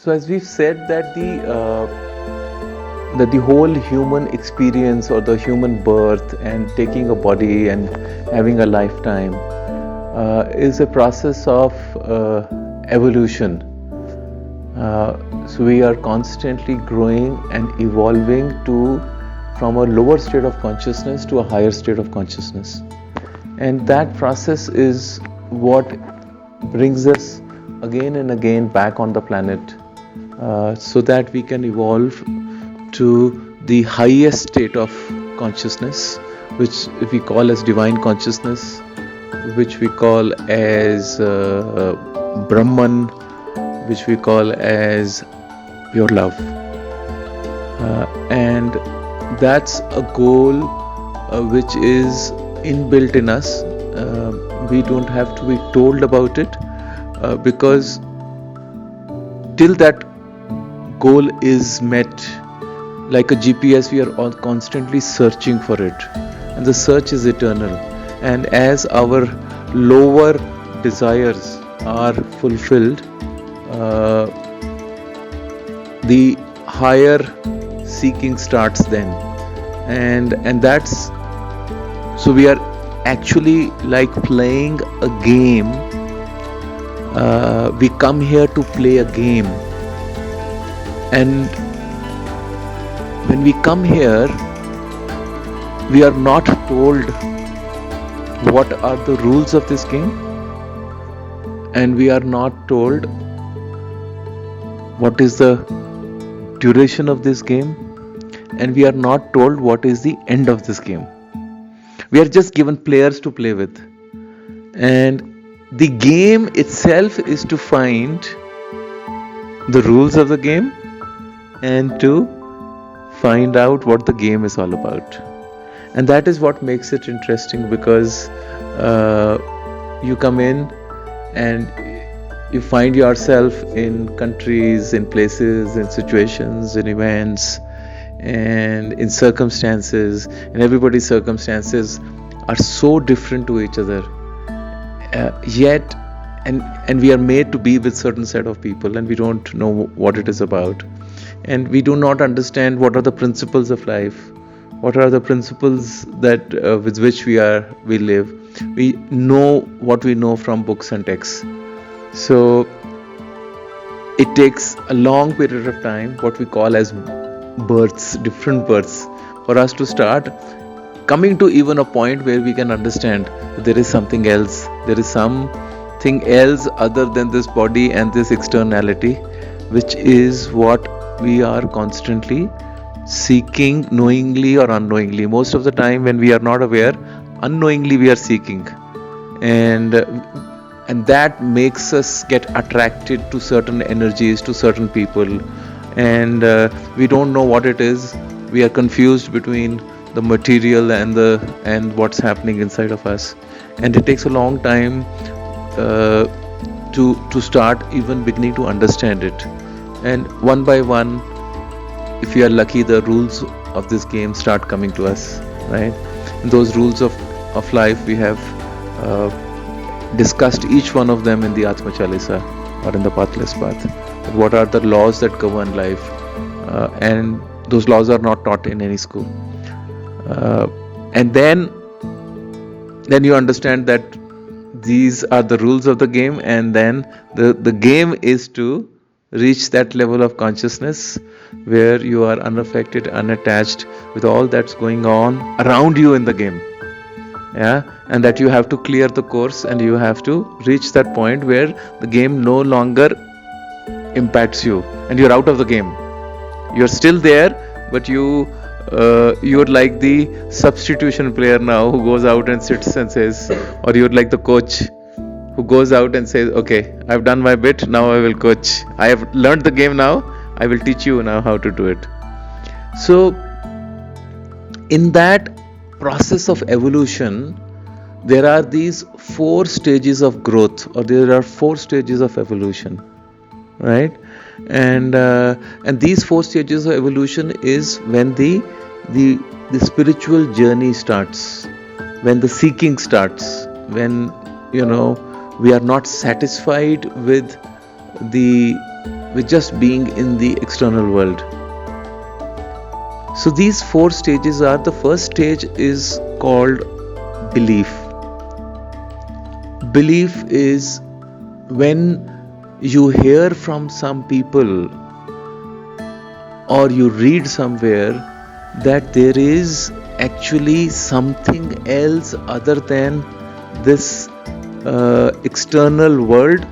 So as we've said that the whole human experience or the human birth and taking a body and having a lifetime is a process of evolution. So we are constantly growing and evolving from a lower state of consciousness to a higher state of consciousness. And that process is what brings us again and again back on the planet, so that we can evolve to the highest state of consciousness, which we call as divine consciousness, which we call as Brahman, which we call as pure love. And that's a goal which is inbuilt in us. We don't have to be told about it, because till that goal is met, like a GPS, we are all constantly searching for it, and the search is eternal. And as our lower desires are fulfilled, the higher seeking starts then, and that's, so we are actually like playing a game. We come here to play a game, and when we come here, we are not told what are the rules of this game, and we are not told what is the duration of this game, and we are not told what is the end of this game. We are just given players to play with, and the game itself is to find the rules of the game and to find out what the game is all about. And that is what makes it interesting, because you come in and you find yourself in countries, in places, in situations, in events, and in circumstances, and everybody's circumstances are so different to each other, yet and we are made to be with certain set of people, and we don't know what it is about, and we do not understand what are the principles of life, what are the principles that with which we live. We know what we know from books and texts. So it takes a long period of time, what we call as births, different births, for us to start coming to even a point where we can understand that there is something else, there is something else other than this body and this externality, which is what we are constantly seeking, knowingly or unknowingly. Most of the time when we are not aware, unknowingly we are seeking, and that makes us get attracted to certain energies, to certain people, and we don't know what it is. We are confused between the material and what's happening inside of us, and it takes a long time to start even beginning to understand it. And one by one, if we are lucky, the rules of this game start coming to us, right? And those rules of life, we have discussed each one of them in the Atma Chalisa or in the Pathless Path. What are the laws that govern life? And those laws are not taught in any school. And then you understand that these are the rules of the game, and then the game is to reach that level of consciousness where you are unaffected, unattached with all that's going on around you in the game. Yeah, and that you have to clear the course, and you have to reach that point where the game no longer impacts you, and you're out of the game. You're still there, but you're like the substitution player now, who goes out and sits and says, or you're like the coach who goes out and says, okay, I've done my bit, now I will coach. I have learned the game now, I will teach you now how to do it. So in that process of evolution, there are these 4 stages of growth, or there are 4 stages of evolution, right? And these 4 stages of evolution is when the spiritual journey starts, when the seeking starts, when we are not satisfied with the with just being in the external world. So these 4 stages are, the first stage is called belief. Belief is when you hear from some people or you read somewhere that there is actually something else other than this external world,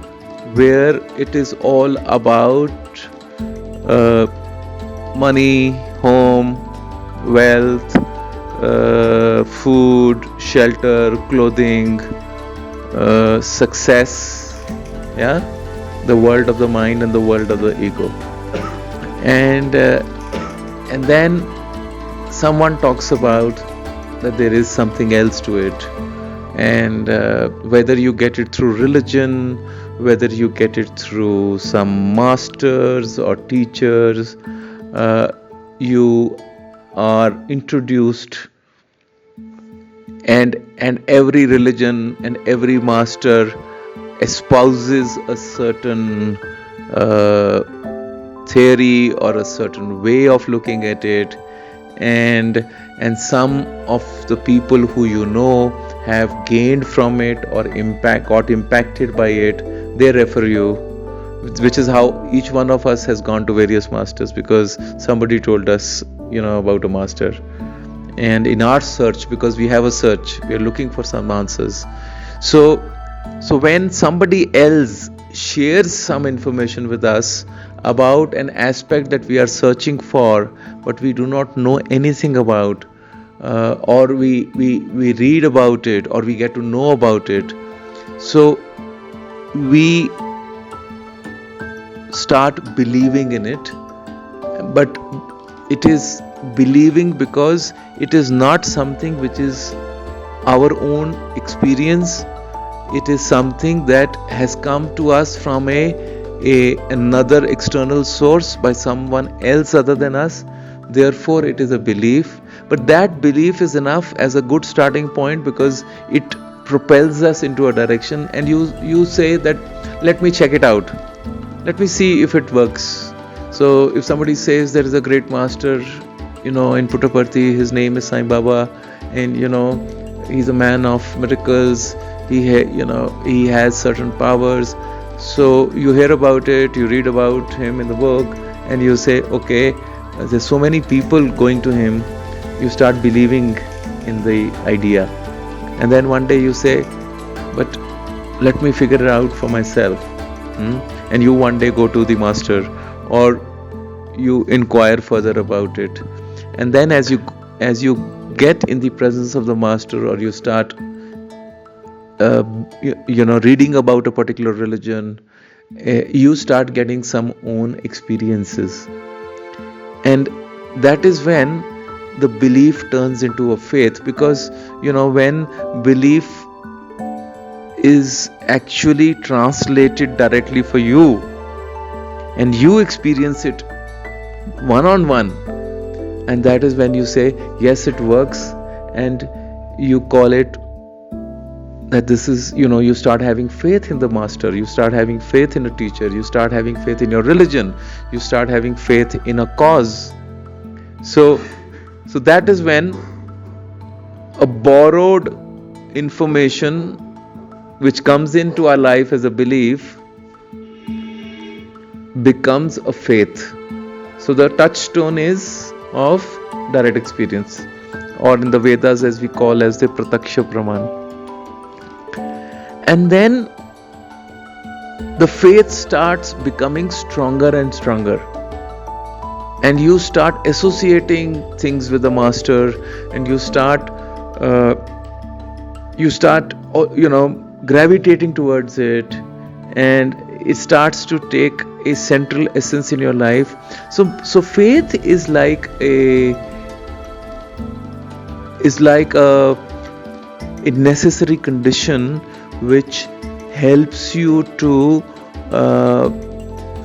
where it is all about money, home, wealth, food, shelter, clothing, success, the world of the mind and the world of the ego. And then someone talks about that there is something else to it, and whether you get it through religion, whether you get it through some masters or teachers, you are introduced, and every religion and every master espouses a certain theory or a certain way of looking at it, and some of the people who you know have gained from it or got impacted by it, they refer you, which is how each one of us has gone to various masters, because somebody told us about a master. And in our search, because we have a search, we are looking for some answers. So when somebody else shares some information with us about an aspect that we are searching for but we do not know anything about, or we read about it or we get to know about it, so we start believing in it. But it is believing because it is not something which is our own experience. It is something that has come to us from another external source, by someone else other than us. Therefore it is a belief, but that belief is enough as a good starting point, because it propels us into a direction, and you say that, let me check it out, let me see if it works. So if somebody says there is a great master in Puttaparthi, his name is Sai Baba, and he's a man of miracles, he has certain powers. So you hear about it, you read about him in the book, and you say, okay, there's so many people going to him. You start believing in the idea, and then one day you say, but let me figure it out for myself. And you one day go to the master, or you inquire further about it, and then as you get in the presence of the master, or you start reading about a particular religion, you start getting some own experiences, and that is when the belief turns into a faith. Because when belief is actually translated directly for you and you experience it one-on-one, and that is when you say, yes, it works, and you call it that this is, you start having faith in the master, you start having faith in a teacher, you start having faith in your religion, you start having faith in a cause. So that is when a borrowed information which comes into our life as a belief becomes a faith. So the touchstone is of direct experience, or in the Vedas as we call as the Prataksha Praman. And then the faith starts becoming stronger and stronger, and you start associating things with the master, and you start gravitating towards it, and it starts to take a central essence in your life. So faith is like a necessary condition which helps you to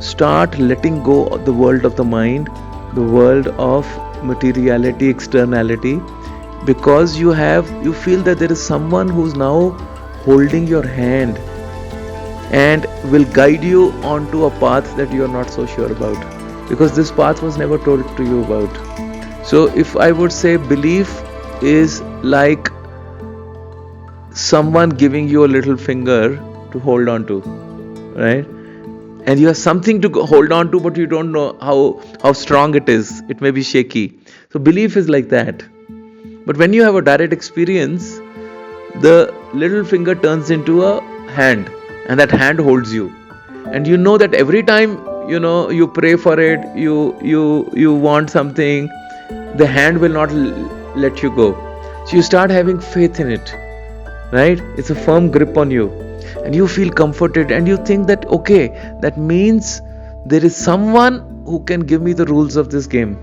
start letting go of the world of the mind, the world of materiality, externality, because you feel that there is someone who's now holding your hand, and will guide you onto a path that you are not so sure about, because this path was never told to you about. So if I would say, belief is like someone giving you a little finger to hold on to, right? And you have something to hold on to, but you don't know how strong it is. It may be shaky. So belief is like that. But when you have a direct experience, the little finger turns into a hand, and that hand holds you. And you know that every time you pray for it, you want something, the hand will not let you go. So you start having faith in it, right? It's a firm grip on you, and you feel comforted, and you think that, okay, that means there is someone who can give me the rules of this game,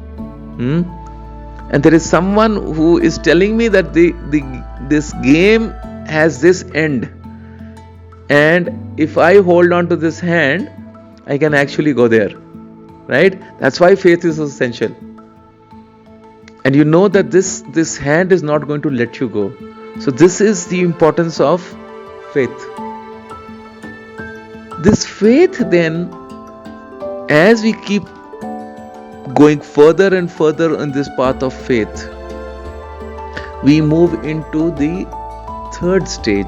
and there is someone who is telling me that this game has this end, and if I hold on to this hand, I can actually go there, right? That's why faith is essential. And you know that this hand is not going to let you go. So this is the importance of faith. This faith then, as we keep going further and further on this path of faith, we move into the third stage.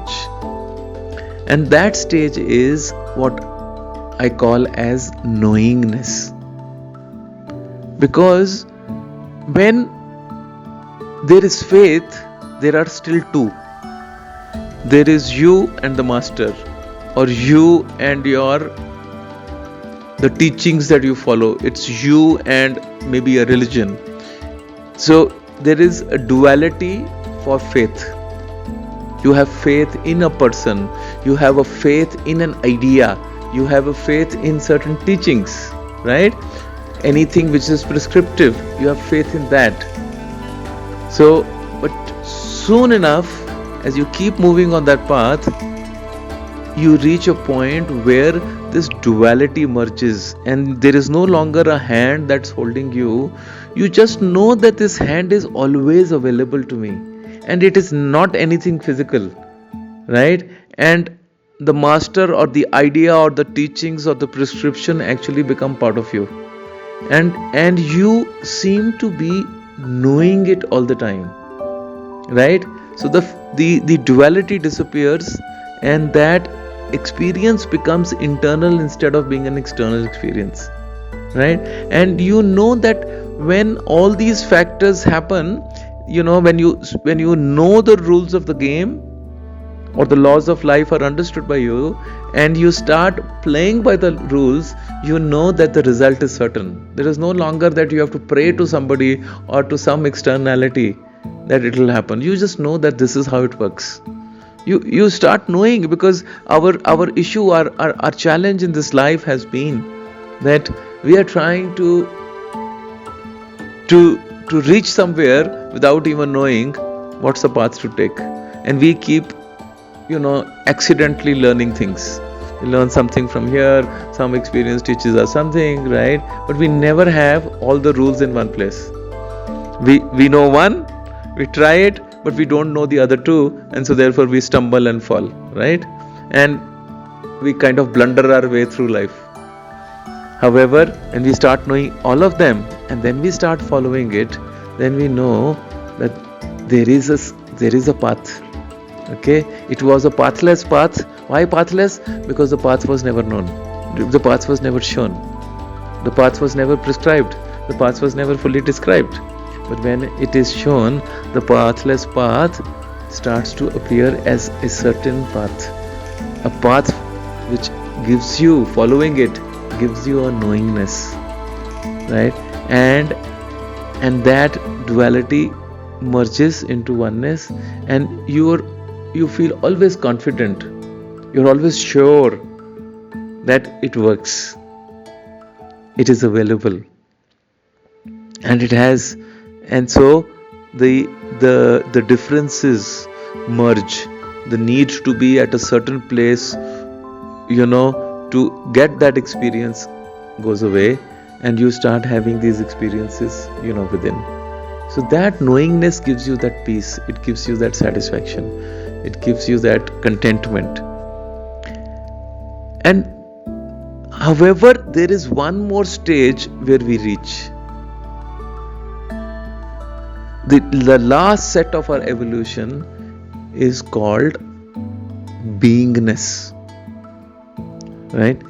And that stage is what I call as knowingness. Because when there is faith, there are still two. There is you and the master, or you and the teachings that you follow. It's you and maybe a religion. So there is a duality for faith. You have faith in a person, you have a faith in an idea, you have a faith in certain teachings, right? Anything which is prescriptive, you have faith in that. So, but soon enough, as you keep moving on that path, you reach a point where this duality merges, and there is no longer a hand that's holding you. You just know that this hand is always available to me, and it is not anything physical, right? And the master or the idea or the teachings or the prescription actually become part of you, and you seem to be knowing it all the time, right? So the duality disappears, and that experience becomes internal instead of being an external experience, right? And you know that when all these factors happen, when you know the rules of the game or the laws of life are understood by you, and you start playing by the rules, you know that the result is certain. There is no longer that you have to pray to somebody or to some externality that it will happen. You just know that this is how it works. You start knowing, because our issue, our challenge in this life has been that we are trying to reach somewhere without even knowing what's the path to take, and we keep accidentally learning things. We learn something from here, some experience teaches us something, right? But we never have all the rules in one place. We know one, we try it, but we don't know the other two, and so therefore we stumble and fall, right? And we kind of blunder our way through life. However, when we start knowing all of them, and then we start following it, then we know that there is a path. Okay, it was a pathless path. Why pathless? Because the path was never known. The path was never shown. The path was never prescribed. The path was never fully described. But when it is shown, the pathless path starts to appear as a certain path. A path which gives you, following it, gives you a knowingness, right? And that duality merges into oneness, and you feel always confident. You're always sure that it works. It is available, and it has. And so the differences merge. The need to be at a certain place, to get that experience goes away, and you start having these experiences, within. So that knowingness gives you that peace. It gives you that satisfaction. It gives you that contentment. And however, there is one more stage where we reach. The last set of our evolution is called beingness. Right?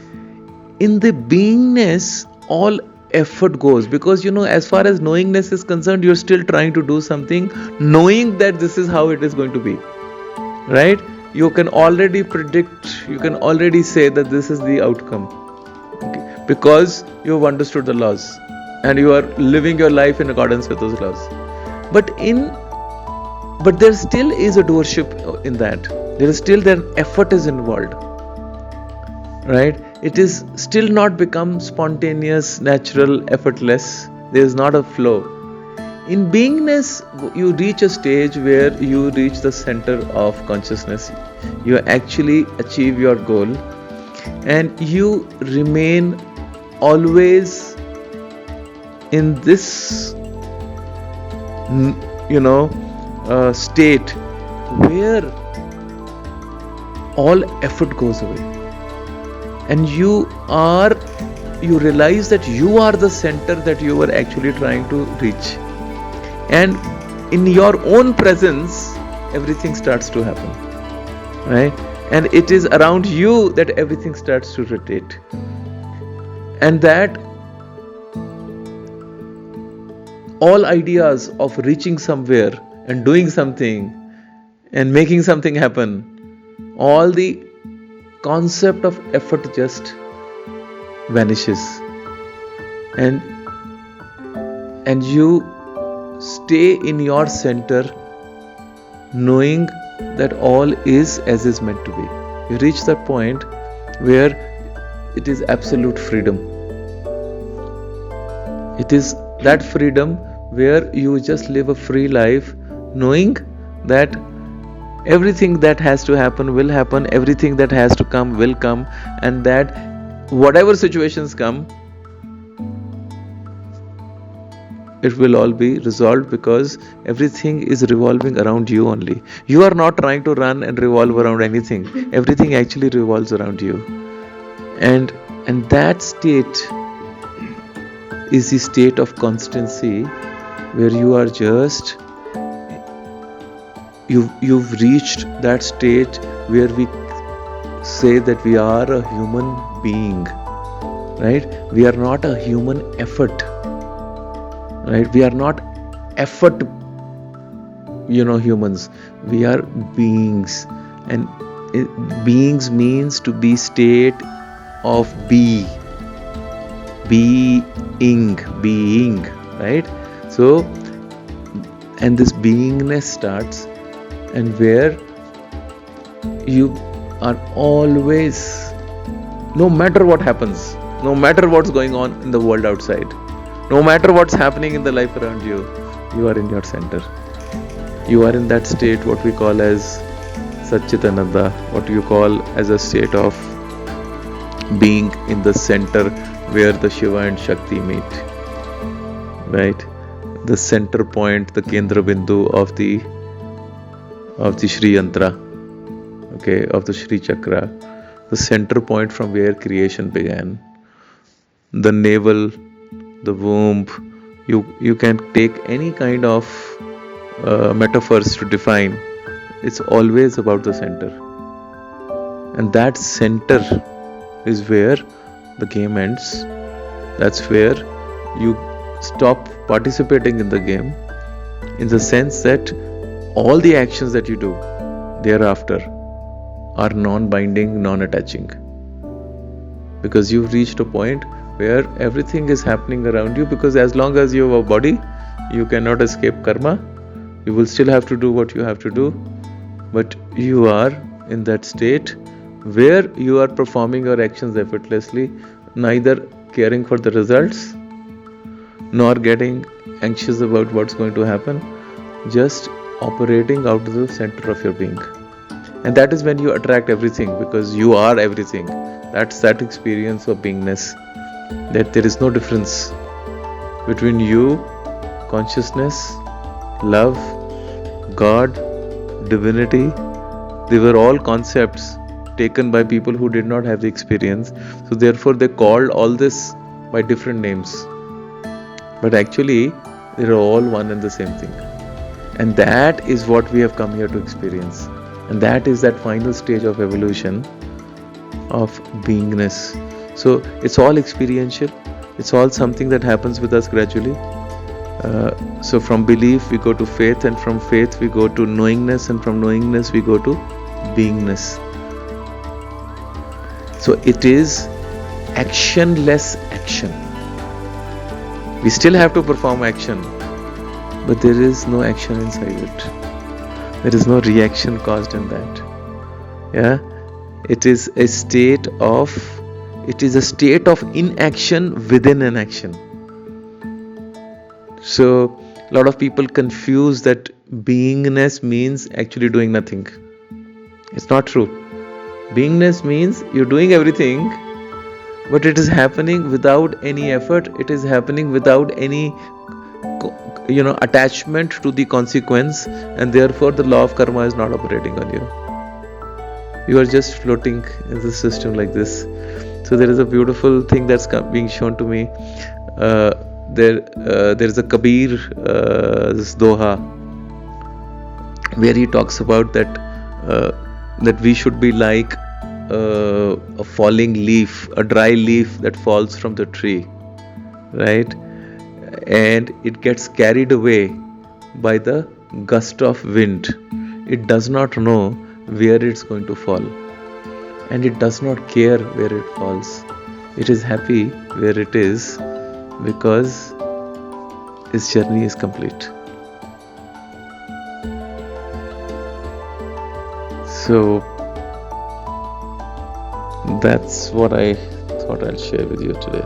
In the beingness, all effort goes, because as far as knowingness is concerned, you're still trying to do something, knowing that this is how it is going to be. Right? You can already predict, you can already say that this is the outcome. Okay? Because you have understood the laws and you are living your life in accordance with those laws. But there still is a doership in that. There is still effort is involved. Right? It is still not become spontaneous, natural, effortless. There is not a flow. In beingness, you reach a stage where you reach the center of consciousness. You actually achieve your goal, and you remain always in this state where all effort goes away, and you realize that you are the center that you were actually trying to reach, and in your own presence everything starts to happen, right? And it is around you that everything starts to rotate, and that all ideas of reaching somewhere and doing something and making something happen, all the concept of effort just vanishes, and you stay in your center, knowing that all is as is meant to be. You reach that point where it is absolute freedom. It is that freedom where you just live a free life, knowing that everything that has to happen will happen, everything that has to come will come, and that whatever situations come, it will all be resolved, because everything is revolving around you only. You are not trying to run and revolve around anything. Everything actually revolves around you. And that state is the state of constancy, where you are just, you've reached that state where we say that we are a human being, right? We are not a human effort, right? We are not effort, humans. We are beings, and beings means to be state of being, right? So, and this beingness starts, and where you are always, no matter what happens, no matter what's going on in the world outside, no matter what's happening in the life around you, you are in your center. You are in that state, what we call as Satchitananda, what you call as a state of being in the center where the Shiva and Shakti meet, right? The center point, the Kendra Bindu of the Shri Yantra, okay, of the Shri Chakra, the center point from where creation began, the navel, the womb. You can take any kind of metaphors to define. It's always about the center, and that center is where the game ends. That's where you stop participating in the game, in the sense that all the actions that you do thereafter are non-binding, non-attaching, because you've reached a point where everything is happening around you, because as long as you have a body, you cannot escape karma. You will still have to do what you have to do, but you are in that state where you are performing your actions effortlessly, neither caring for the results nor getting anxious about what's going to happen, just operating out of the center of your being. And that is when you attract everything, because you are everything. That's that experience of beingness, that there is no difference between you, consciousness, love, God, divinity. They were all concepts taken by people who did not have the experience. So therefore they called all this by different names. But actually, they are all one and the same thing. And that is what we have come here to experience. And that is that final stage of evolution of beingness. So it's all experiential. It's all something that happens with us gradually. So from belief we go to faith, and from faith we go to knowingness, and from knowingness we go to beingness. So it is actionless action. We still have to perform action, but there is no action inside it. There is no reaction caused in that. Yeah, it is a state of inaction within an action. So a lot of people confuse that beingness means actually doing nothing. It's not true. Beingness means you're doing everything, but it is happening without any effort. It is happening without any attachment to the consequence, and therefore the law of karma is not operating on you. You are just floating in the system like this. So there is a beautiful thing that's being shown to me. There is a Kabir this Doha, where he talks about that we should be like a falling leaf, a dry leaf that falls from the tree, right? And it gets carried away by the gust of wind. It does not know where it's going to fall, and it does not care where it falls. It is happy where it is because its journey is complete. So that's what I thought I'll share with you today.